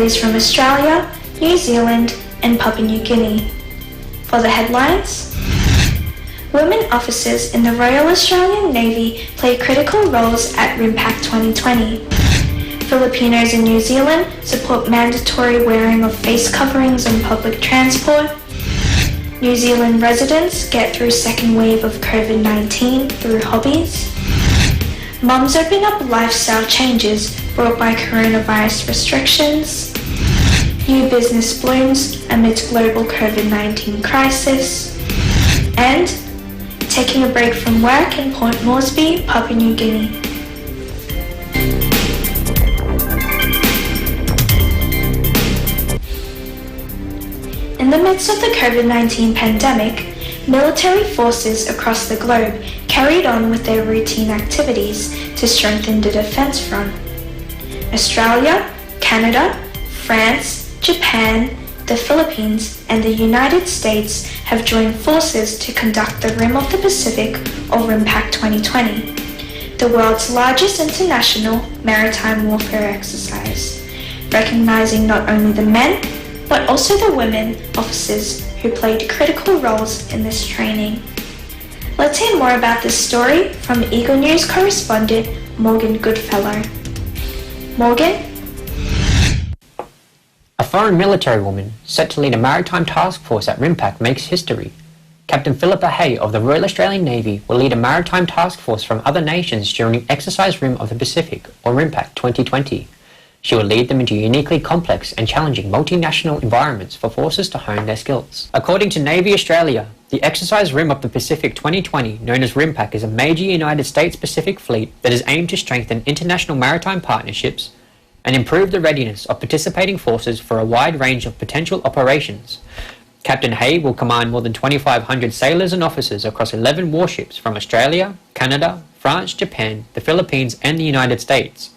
stories from Australia, New Zealand and Papua New Guinea. For the headlines, women officers in the Royal Australian Navy play critical roles at RIMPAC 2020. Filipinos in New Zealand support mandatory wearing of face coverings on public transport. New Zealand residents get through second wave of COVID-19 through hobbies. Mums open up lifestyle changes brought by coronavirus restrictions. New business blooms amidst global COVID-19 crisis. And taking a break from work in Port Moresby, Papua New Guinea. In the midst of the COVID-19 pandemic, military forces across the globe carried on with their routine activities to strengthen the defence front. Australia, Canada, France, Japan, the Philippines and the United States have joined forces to conduct the Rim of the Pacific or RIMPAC 2020, the world's largest international maritime warfare exercise, recognizing not only the men but also the women officers who played critical roles in this training. Let's hear more about this story from Eagle News correspondent Morgan Goodfellow. Morgan? A foreign military woman set to lead a maritime task force at RIMPAC makes history. Captain Philippa Hay of the Royal Australian Navy will lead a maritime task force from other nations during Exercise Rim of the Pacific or RIMPAC 2020. She will lead them into uniquely complex and challenging multinational environments for forces to hone their skills. According to Navy Australia, the Exercise Rim of the Pacific 2020, known as RIMPAC, is a major United States Pacific fleet that is aimed to strengthen international maritime partnerships and improve the readiness of participating forces for a wide range of potential operations. Captain Hay will command more than 2,500 sailors and officers across 11 warships from Australia, Canada, France, Japan, the Philippines and the United States.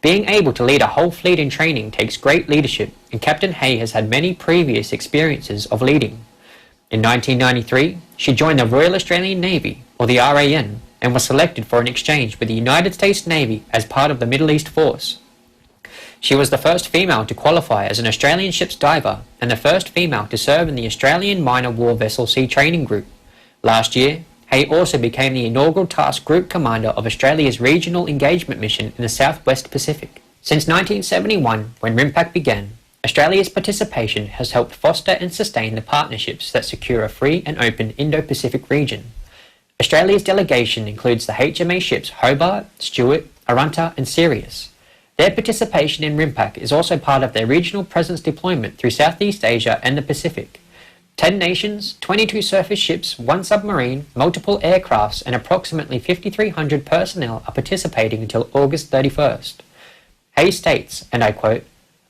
Being able to lead a whole fleet in training takes great leadership, and Captain Hay has had many previous experiences of leading. In 1993, she joined the Royal Australian Navy, or the RAN, and was selected for an exchange with the United States Navy as part of the Middle East Force. She was the first female to qualify as an Australian ship's diver and the first female to serve in the Australian Minor War Vessel Sea Training Group. Last year, Hay also became the inaugural task group commander of Australia's regional engagement mission in the Southwest Pacific. Since 1971, when RIMPAC began, Australia's participation has helped foster and sustain the partnerships that secure a free and open Indo-Pacific region. Australia's delegation includes the HMA ships Hobart, Stewart, Arunta and Sirius. Their participation in RIMPAC is also part of their regional presence deployment through Southeast Asia and the Pacific. 10 nations, 22 surface ships, 1 submarine, multiple aircrafts and approximately 5,300 personnel are participating until August 31st. Hay states, and I quote,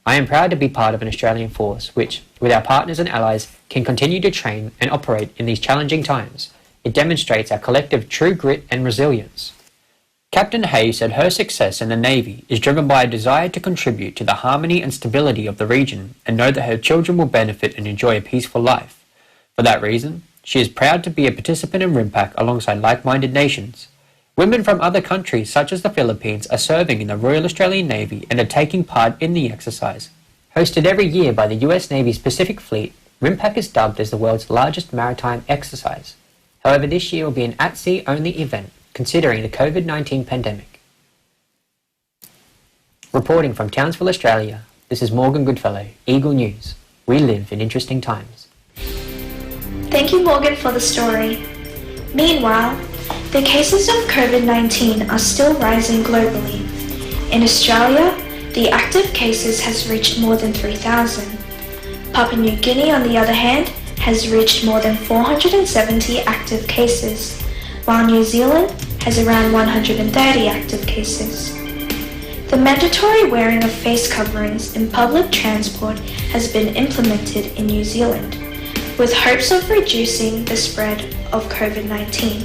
"I am proud to be part of an Australian force which, with our partners and allies, can continue to train and operate in these challenging times. It demonstrates our collective true grit and resilience." Captain Hay said her success in the Navy is driven by a desire to contribute to the harmony and stability of the region and know that her children will benefit and enjoy a peaceful life. For that reason, she is proud to be a participant in RIMPAC alongside like-minded nations. Women from other countries such as the Philippines are serving in the Royal Australian Navy and are taking part in the exercise. Hosted every year by the US Navy's Pacific Fleet, RIMPAC is dubbed as the world's largest maritime exercise. However, this year will be an at-sea only event, considering the COVID-19 pandemic. Reporting from Townsville, Australia, this is Morgan Goodfellow, Eagle News. We live in interesting times. Thank you, Morgan, for the story. Meanwhile, the cases of COVID-19 are still rising globally. In Australia, the active cases has reached more than 3,000. Papua New Guinea, on the other hand, has reached more than 470 active cases, while New Zealand has around 130 active cases. The mandatory wearing of face coverings in public transport has been implemented in New Zealand, with hopes of reducing the spread of COVID-19.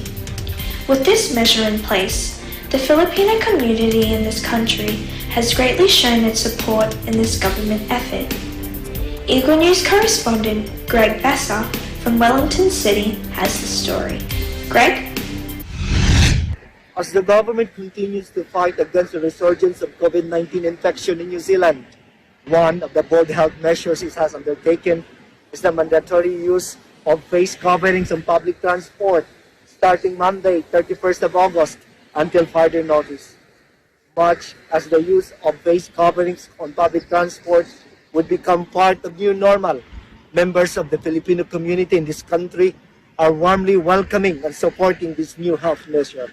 With this measure in place, the Filipino community in this country has greatly shown its support in this government effort. Eagle News correspondent Greg Besser from Wellington City has the story. Greg? As the government continues to fight against the resurgence of COVID-19 infection in New Zealand, One of the bold health measures it has undertaken is the mandatory use of face coverings on public transport starting Monday, 31st of August, until further notice. Much as the use of face coverings on public transport would become part of new normal, members of the Filipino community in this country are warmly welcoming and supporting this new health measure.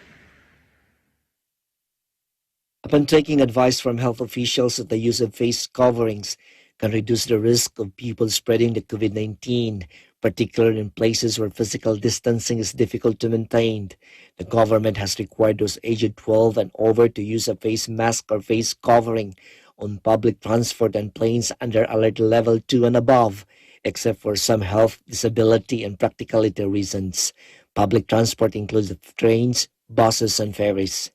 Upon taking advice from health officials that the use of face coverings can reduce the risk of people spreading the COVID-19, particularly in places where physical distancing is difficult to maintain, the government has required those aged 12 and over to use a face mask or face covering on public transport and planes under alert level 2 and above, except for some health, disability, and practicality reasons. Public transport includes trains, buses, and ferries.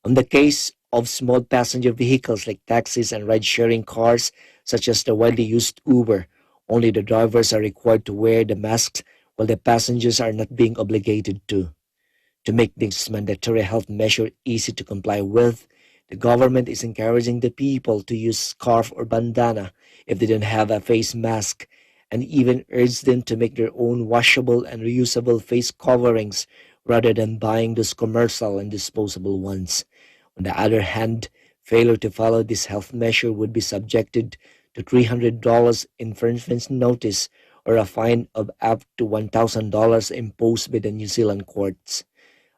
On the case of small passenger vehicles like taxis and ride-sharing cars, such as the widely used Uber, only the drivers are required to wear the masks while the passengers are not being obligated to. To make this mandatory health measure easy to comply with, the government is encouraging the people to use scarf or bandana if they don't have a face mask, and even urge them to make their own washable and reusable face coverings rather than buying those commercial and disposable ones. On the other hand, failure to follow this health measure would be subjected to $300 infringement notice or a fine of up to $1,000 imposed by the New Zealand courts.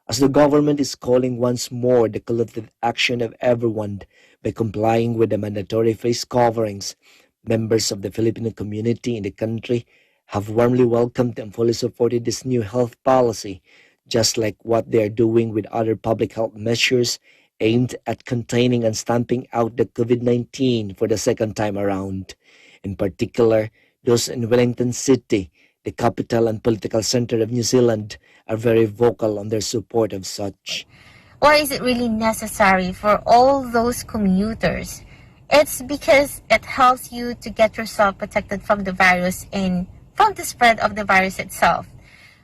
As the government is calling once more the collective action of everyone by complying with the mandatory face coverings, members of the Filipino community in the country have warmly welcomed and fully supported this new health policy, just like what they are doing with other public health measures aimed at containing and stamping out the COVID-19 for the second time around. In particular, those in Wellington City, the capital and political center of New Zealand, are very vocal on their support of such. Why is it really necessary for all those commuters? It's because it helps you to get yourself protected from the virus and from the spread of the virus itself.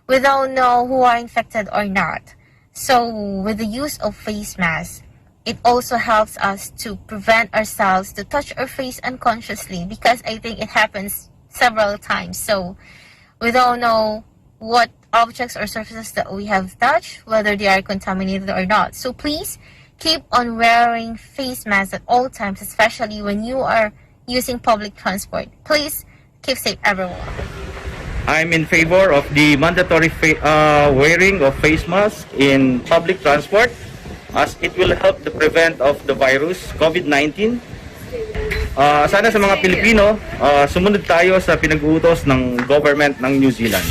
We don't know who are infected or not. So with the use of face masks, it also helps us to prevent ourselves to touch our face unconsciously, because I think it happens several times. So we don't know what objects or surfaces that we have touched, whether they are contaminated or not. So please keep on wearing face masks at all times, especially when you are using public transport. Please keep safe, everyone. I'm in favor of the mandatory wearing of face masks in public transport, as it will help to prevent of the virus, COVID-19. Sana sa mga Pilipino, sumunod tayo sa pinag-uutos ng government ng New Zealand.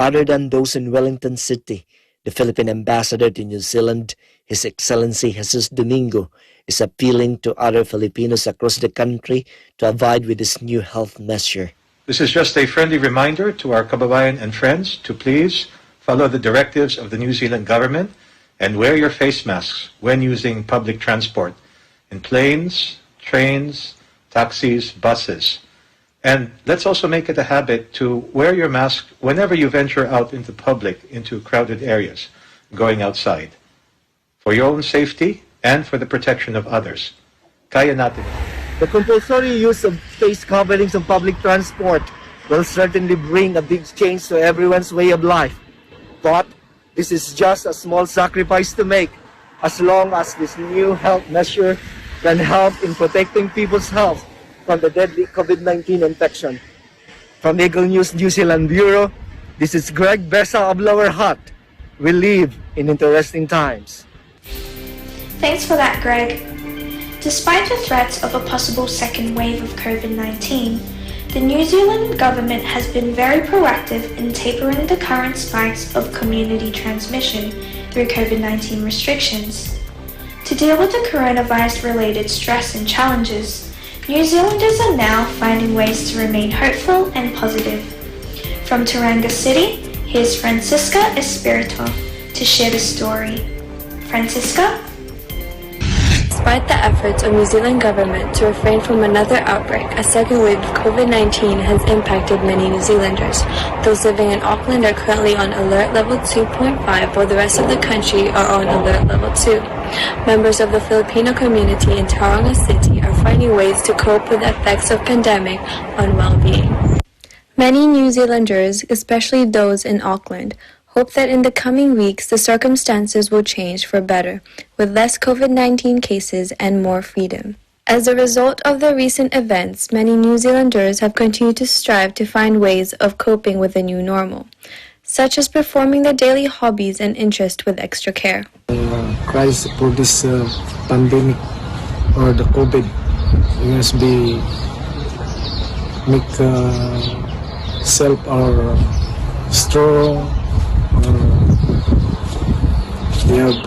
Other than those in Wellington City, the Philippine ambassador to New Zealand, His Excellency Jesus Domingo, is appealing to other Filipinos across the country to abide with this new health measure. This is just a friendly reminder to our kababayan and friends to please follow the directives of the New Zealand government and wear your face masks when using public transport in planes, trains, taxis, buses. And let's also make it a habit to wear your mask whenever you venture out into public, into crowded areas, going outside, for your own safety and for the protection of others. Kaya natin. The compulsory use of face coverings on public transport will certainly bring a big change to everyone's way of life. But this is just a small sacrifice to make, as long as this new health measure can help in protecting people's health from the deadly COVID-19 infection. From Eagle News New Zealand Bureau, this is Greg Besa of Lower Hutt. We live in interesting times. Thanks for that, Greg. Despite the threats of a possible second wave of COVID-19, the New Zealand government has been very proactive in tapering the current spikes of community transmission through COVID-19 restrictions. To deal with the coronavirus-related stress and challenges, New Zealanders are now finding ways to remain hopeful and positive. From Tauranga City, here's Francisca Espirito to share the story. Francisca? Despite the efforts of New Zealand government to refrain from another outbreak, a second wave of COVID-19 has impacted many New Zealanders. Those living in Auckland are currently on alert level 2.5, while the rest of the country are on alert level 2. Members of the Filipino community in Tauranga City are finding ways to cope with the effects of pandemic on well-being. Many New Zealanders, especially those in Auckland, hope that in the coming weeks the circumstances will change for better, with less COVID-19 cases and more freedom. As a result of the recent events, many New Zealanders have continued to strive to find ways of coping with the new normal, such as performing their daily hobbies and interests with extra care. Crisis for this pandemic or the COVID, we must be make self or strong. We have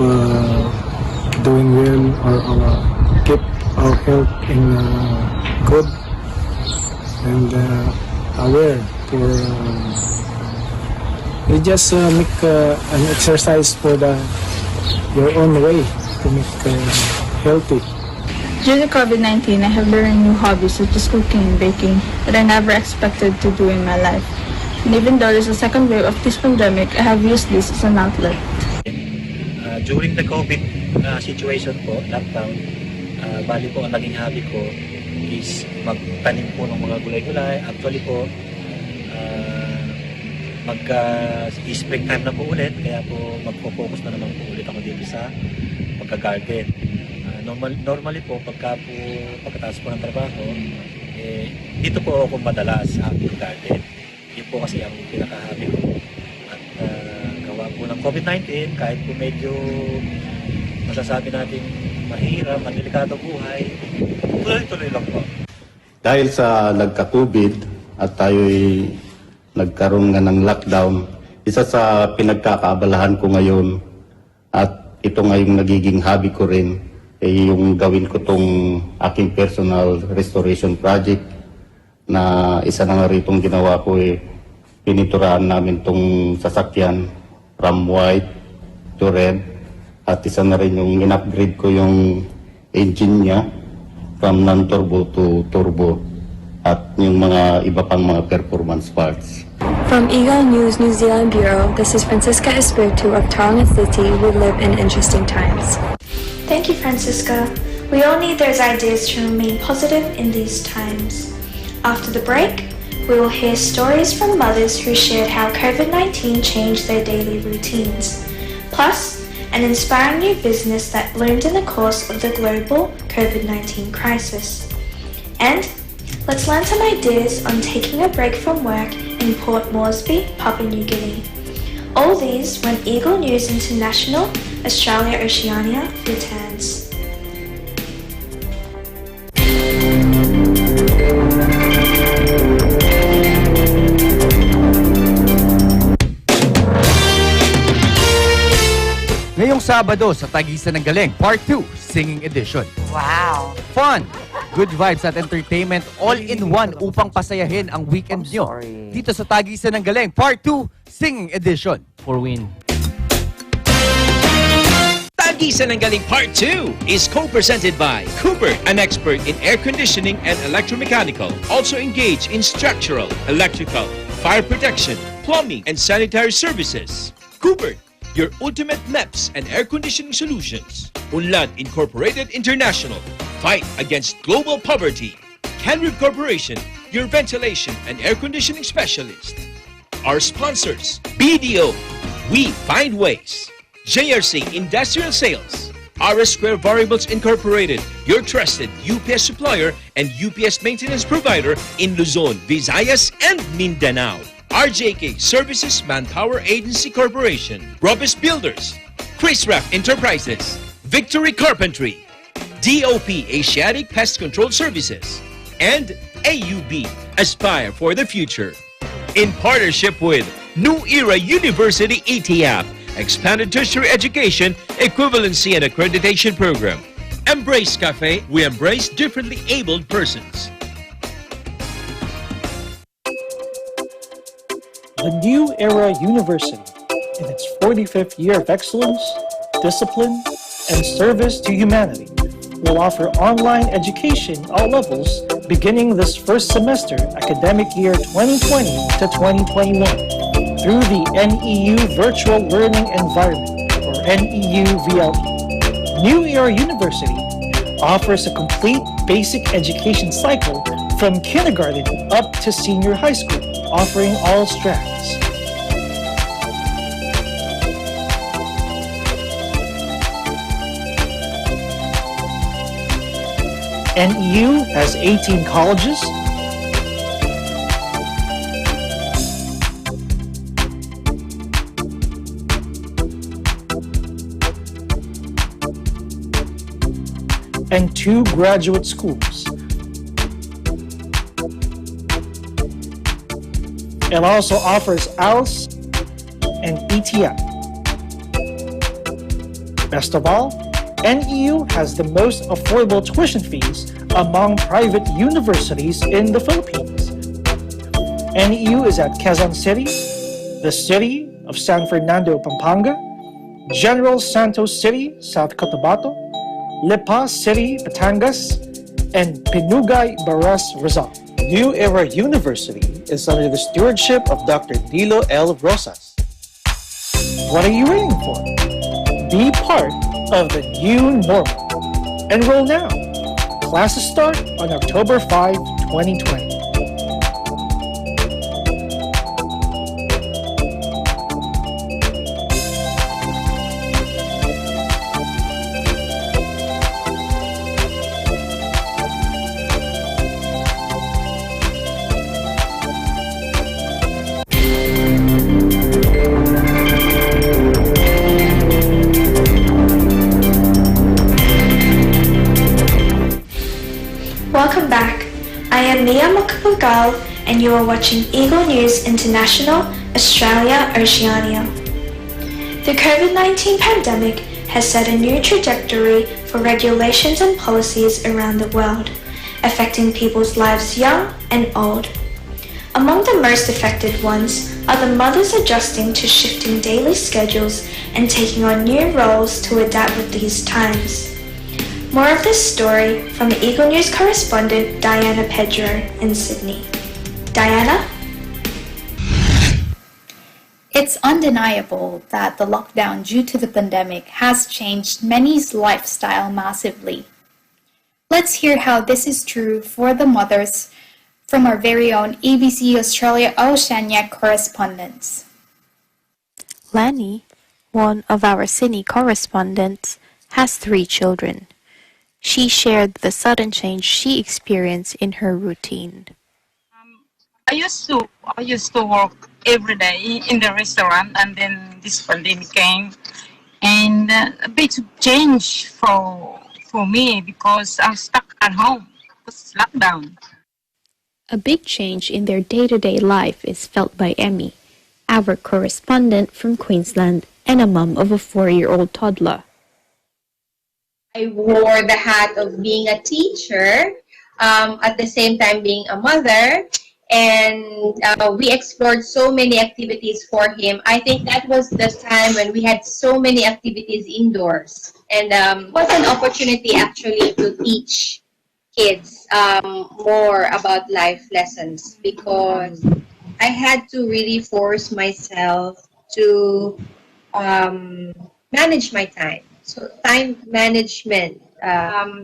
doing well or keep our health in good and aware for you just make an exercise for your own way to make healthy. Due to COVID-19, I have learned new hobbies such as cooking and baking that I never expected to do in my life. And even though there's a second wave of this pandemic, I have used this as an outlet. During the COVID situation po, lockdown, bali po ang naging hobby ko is magtanim po ng mga gulay-gulay. Actually po, springtime na po ulit, kaya po magpo-focus na naman po ulit ako dito sa pagka-garden. Normally po, pagkatapos po ng trabaho, dito po ako madalas sa garden. Yun po kasi ang pinaka-hobby ko. At gawa po ng COVID-19, kahit po medyo masasabi natin mahirap, delikado buhay, tuloy-tuloy lang po. Dahil sa nagka-COVID at tayo'y nagkaroon nga ng lockdown, isa sa pinagkakaabalahan ko ngayon at ito nga yung nagiging hobby ko rin, yung gawin ko tong aking personal restoration project na isa na nga ritong ginawa ko piniturahan namin tong sasakyan from white to red at isa na rin yung in-upgrade ko yung engine niya from non-turbo to turbo at yung mga iba pang mga performance parts. From Eagle News New Zealand Bureau, this is Francisca Espiritu of Tauranga City. We live in interesting times. Thank you, Francisca. We all need those ideas to remain positive in these times. After the break, we will hear stories from mothers who shared how COVID-19 changed their daily routines, plus an inspiring new business that bloomed in the course of the global COVID-19 crisis. And let's learn some ideas on taking a break from work in Port Moresby, Papua New Guinea. All these when Eagle News International, Australia Oceania returns. Ngayong Sabado sa Tagisan ng Galing, Part 2, Singing Edition. Wow! Fun! Good vibes at entertainment all-in-one upang pasayahin ang weekend nyo. Dito sa Tagisan ng Galing, Part 2, Singing Edition. For win. Tagisan ng Galing Part 2 is co-presented by Cooper, an expert in air conditioning and electromechanical. Also engaged in structural, electrical, fire protection, plumbing, and sanitary services. Cooper, your ultimate MEPS and air conditioning solutions. Unlad Incorporated International, fight against global poverty. Canrib Corporation, your ventilation and air conditioning specialist. Our sponsors, BDO, we find ways. JRC Industrial Sales, RS Square Variables Incorporated, your trusted UPS supplier and UPS maintenance provider in Luzon, Visayas, and Mindanao. RJK Services Manpower Agency Corporation, Robus Builders, Chris Raff Enterprises, Victory Carpentry, DOP Asiatic Pest Control Services, and AUB Aspire for the Future. In partnership with New Era University ETF, Expanded Tertiary Education, Equivalency and Accreditation Program. Embrace Cafe, we embrace differently abled persons. The New Era University, in its 45th year of excellence, discipline, and service to humanity, will offer online education all levels beginning this first semester academic year 2020 to 2021 through the NEU Virtual Learning Environment, or NEU VLE. New Era University offers a complete basic education cycle from kindergarten up to senior high school, offering all strands. NEU has 18 colleges, and 2 graduate schools. It also offers ALS and ETF. Best of all, NEU has the most affordable tuition fees among private universities in the Philippines. NEU is at Quezon City, the city of San Fernando, Pampanga, General Santos City, South Cotabato, Lipa City, Batangas, and Pinugay, Baras, Rizal. New Era University is under the stewardship of Dr. Dilo L. Rosas. What are you waiting for? Be part of the new normal. Enroll now. Classes start on October 5, 2020. Welcome back. I am Mia Makapagal and you are watching Eagle News International, Australia, Oceania. The COVID-19 pandemic has set a new trajectory for regulations and policies around the world, affecting people's lives young and old. Among the most affected ones are the mothers adjusting to shifting daily schedules and taking on new roles to adapt with these times. More of this story from Eagle News correspondent Diana Pedro in Sydney. Diana? It's undeniable that the lockdown due to the pandemic has changed many's lifestyle massively. Let's hear how this is true for the mothers from our very own ABC Australia Oceania correspondents. Lani, one of our Sydney correspondents, has 3 children. She shared the sudden change she experienced in her routine. I used to work every day in the restaurant, and then this pandemic came, and a big change for me because I'm stuck at home. It's lockdown. A big change in their day-to-day life is felt by Emmy, our correspondent from Queensland and a mom of a 4-year-old toddler. I wore the hat of being a teacher, at the same time being a mother, and we explored so many activities for him. I think that was the time when we had so many activities indoors, and it was an opportunity actually to teach kids more about life lessons, because I had to really force myself to manage my time. So time management,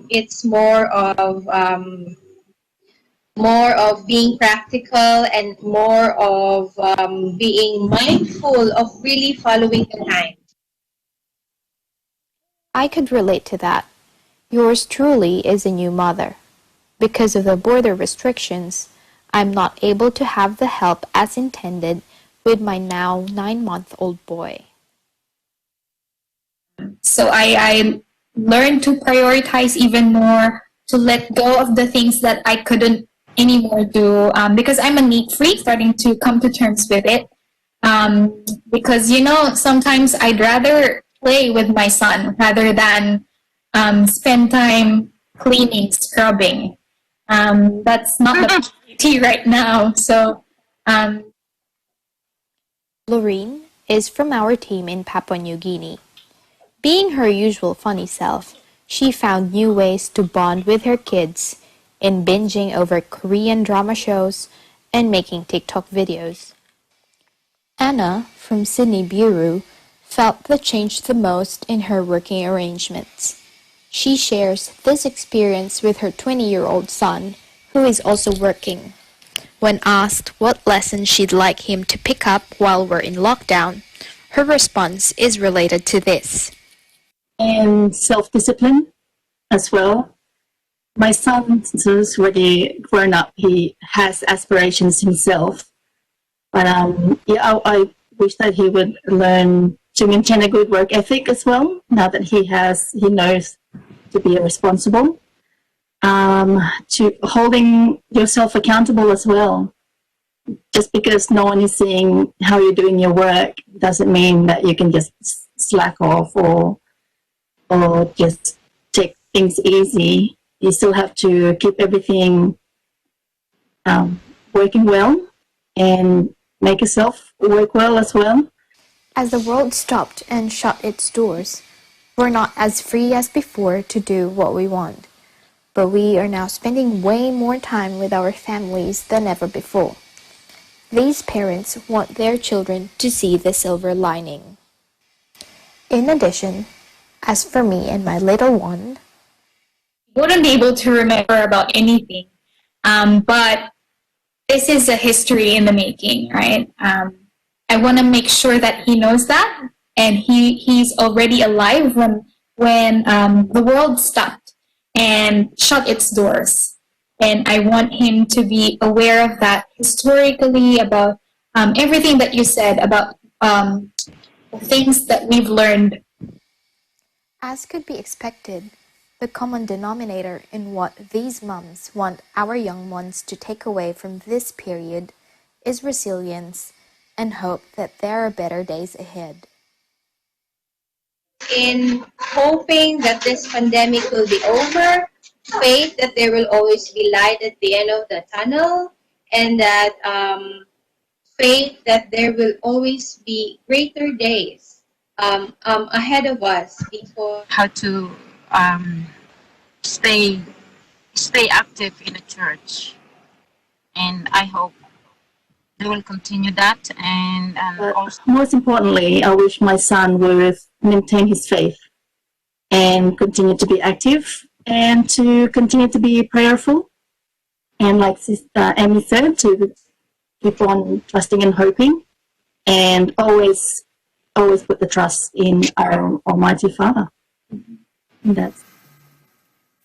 it's more of being practical and more of being mindful of really following the time. I could relate to that. Yours truly is a new mother. Because of the border restrictions, I'm not able to have the help as intended with my now 9-month-old boy. So I learned to prioritize even more, to let go of the things that I couldn't anymore do, because I'm a neat freak, starting to come to terms with it. Because, sometimes I'd rather play with my son rather than spend time cleaning, scrubbing. That's not the priority right now. So, Lorene is from our team in Papua New Guinea. Being her usual funny self, she found new ways to bond with her kids in binging over Korean drama shows and making TikTok videos. Anna from Sydney Bureau felt the change the most in her working arrangements. She shares this experience with her 20-year-old son, who is also working. When asked what lessons she'd like him to pick up while we're in lockdown, her response is related to this. And self-discipline as well. My son is already grown up. He has aspirations himself. But I wish that he would learn to maintain a good work ethic as well, now that he knows to be responsible. To holding yourself accountable as well. Just because no one is seeing how you're doing your work doesn't mean that you can just slack off or just take things easy. You still have to keep everything working well and make yourself work well as well. As the world stopped and shut its doors, we're not as free as before to do what we want. But we are now spending way more time with our families than ever before. These parents want their children to see the silver lining. In addition, as for me and my little one, wouldn't be able to remember about anything, but this is a history in the making, right? I want to make sure that he knows that, and he's already alive when the world stopped and shut its doors. And I want him to be aware of that historically, about everything that you said about things that we've learned. as could be expected, the common denominator in what these moms want our young ones to take away from this period is resilience and hope that there are better days ahead. In hoping that this pandemic will be over, faith that there will always be light at the end of the tunnel, and that faith that there will always be greater days ahead of us. Before How to stay active in the church, and I hope they will continue that. And also, most importantly, I wish my son would maintain his faith and continue to be active and to continue to be prayerful. And like Sister Amy said, to keep on trusting and hoping, and always put the trust in our Almighty Father. And that's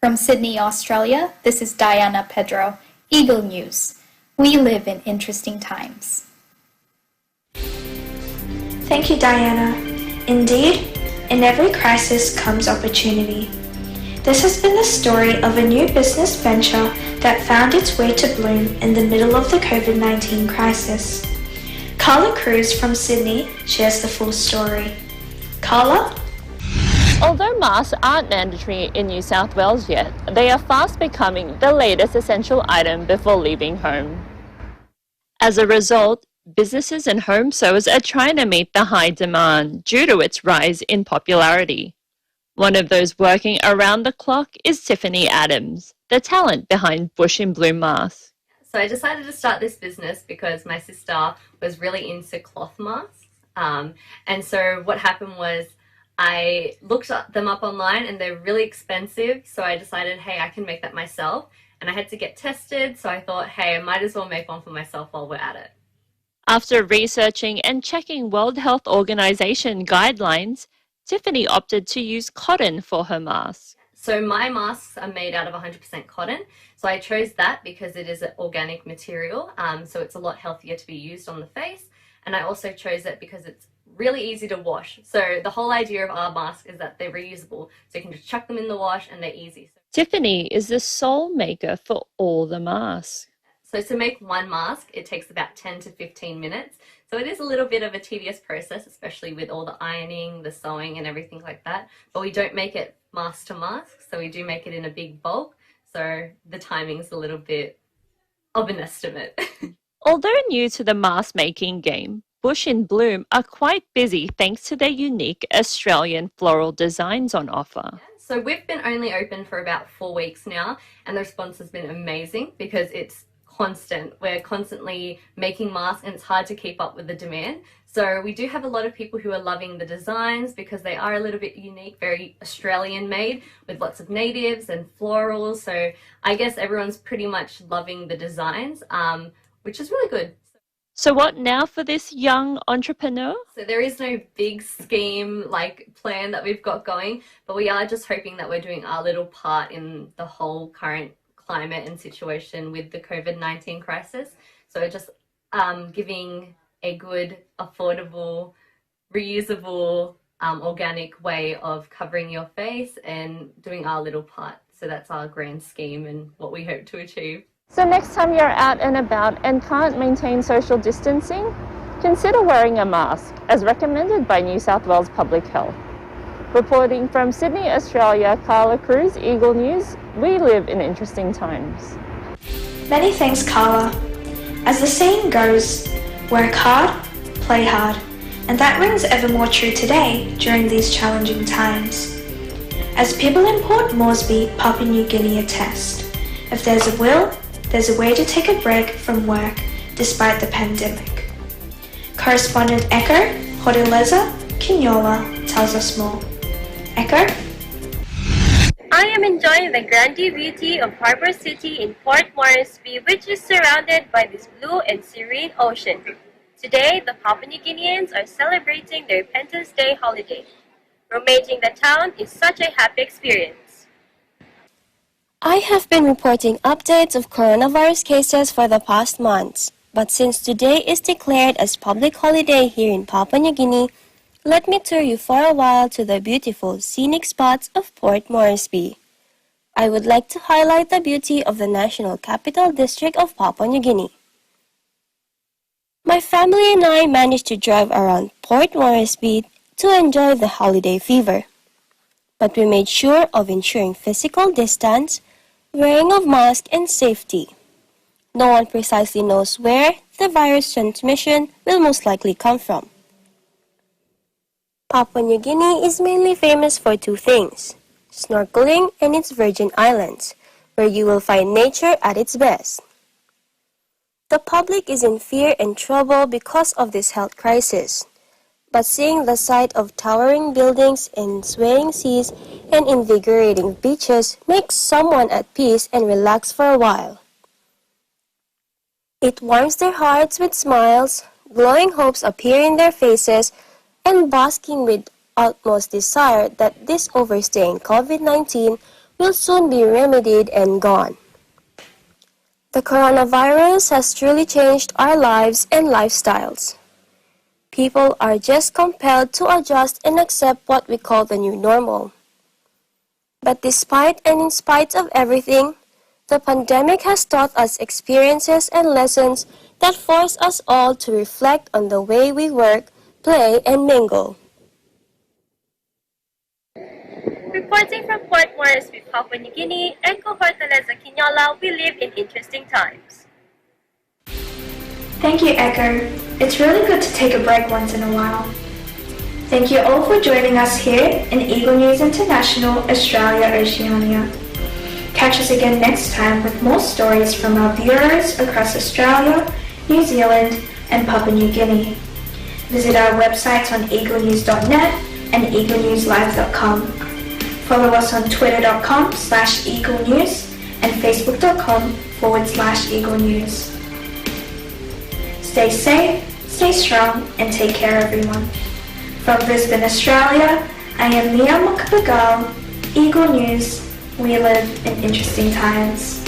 From Sydney, Australia, this is Diana Pedro, Eagle News. We live in interesting times. Thank you, Diana. Indeed, in every crisis comes opportunity. This has been the story of a new business venture that found its way to bloom in the middle of the COVID-19 crisis. Carla Cruz from Sydney shares the full story. Carla? Although masks aren't mandatory in New South Wales yet, they are fast becoming the latest essential item before leaving home. As a result, businesses and home sewers are trying to meet the high demand due to its rise in popularity. One of those working around the clock is Tiffany Adams, the talent behind Bush in Bloom masks. So I decided to start this business because my sister was really into cloth masks. And so what happened was I looked them up online and they're really expensive. So I decided, hey, I can make that myself. And I had to get tested. So I thought, hey, I might as well make one for myself while we're at it. After researching and checking World Health Organization guidelines, Tiffany opted to use cotton for her mask. So my masks are made out of 100% cotton. So I chose that because it is an organic material. So it's a lot healthier to be used on the face. And I also chose it because it's really easy to wash. So the whole idea of our mask is that they're reusable. So you can just chuck them in the wash and they're easy. Tiffany is the sole maker for all the masks. So to make one mask, it takes about 10 to 15 minutes. So it is a little bit of a tedious process, especially with all the ironing, the sewing and everything like that. But we don't make it mask to mask, so we do make it in a big bulk. So the timing's a little bit of an estimate. Although new to the mask making game, Bush in Bloom are quite busy thanks to their unique Australian floral designs on offer. So we've been only open for about 4 weeks now, and the response has been amazing because it's constant. We're constantly making masks and it's hard to keep up with the demand. So we do have a lot of people who are loving the designs because they are a little bit unique, very Australian made with lots of natives and florals. So I guess everyone's pretty much loving the designs, which is really good. So what now for this young entrepreneur? So there is no big scheme like plan that we've got going, but we are just hoping that we're doing our little part in the whole current climate and situation with the COVID-19 crisis. So just giving a good, affordable, reusable, organic way of covering your face and doing our little part. So that's our grand scheme and what we hope to achieve. So next time you're out and about and can't maintain social distancing, consider wearing a mask, as recommended by New South Wales Public Health. Reporting from Sydney, Australia, Carla Cruz, Eagle News. We live in interesting times. Many thanks, Carla. As the saying goes, work hard, play hard, and that rings ever more true today during these challenging times. As people in Port Moresby, Papua New Guinea attest, if there's a will, there's a way to take a break from work despite the pandemic. Correspondent Echo Hodeleza Quinola tells us more. Echo? I am enjoying the grandeur beauty of Harbour City in Port Moresby, which is surrounded by this blue and serene ocean. Today, the Papua New Guineans are celebrating their Repentance Day holiday. Rummaging the town is such a happy experience. I have been reporting updates of coronavirus cases for the past months, but since today is declared as public holiday here in Papua New Guinea, let me tour you for a while to the beautiful scenic spots of Port Moresby. I would like to highlight the beauty of the National Capital District of Papua New Guinea. My family and I managed to drive around Port Moresby to enjoy the holiday fever, but we made sure of ensuring physical distance, wearing of mask and safety. No one precisely knows where the virus transmission will most likely come from. Papua New Guinea is mainly famous for two things: snorkeling and its Virgin Islands, where you will find nature at its best. The public is in fear and trouble because of this health crisis, but seeing the sight of towering buildings and swaying seas and invigorating beaches makes someone at peace and relax for a while. It warms their hearts with smiles, glowing hopes appear in their faces, and basking with utmost desire that this overstaying COVID-19 will soon be remedied and gone. The coronavirus has truly changed our lives and lifestyles. People are just compelled to adjust and accept what we call the new normal. But despite and in spite of everything, the pandemic has taught us experiences and lessons that force us all to reflect on the way we work, play, and mingle. Reporting from Port Moresby, Papua New Guinea, Echo Hortaleza Quinola, we live in interesting times. Thank you, Echo. It's really good to take a break once in a while. Thank you all for joining us here in Eagle News International, Australia, Oceania. Catch us again next time with more stories from our bureaus across Australia, New Zealand, and Papua New Guinea. Visit our websites on eaglenews.net and eaglenewslive.com. Follow us on twitter.com/eaglenews and facebook.com/eaglenews. Stay safe, stay strong, and take care, everyone. From Brisbane, Australia, I am Mia Makabagal, Eagle News. We live in interesting times.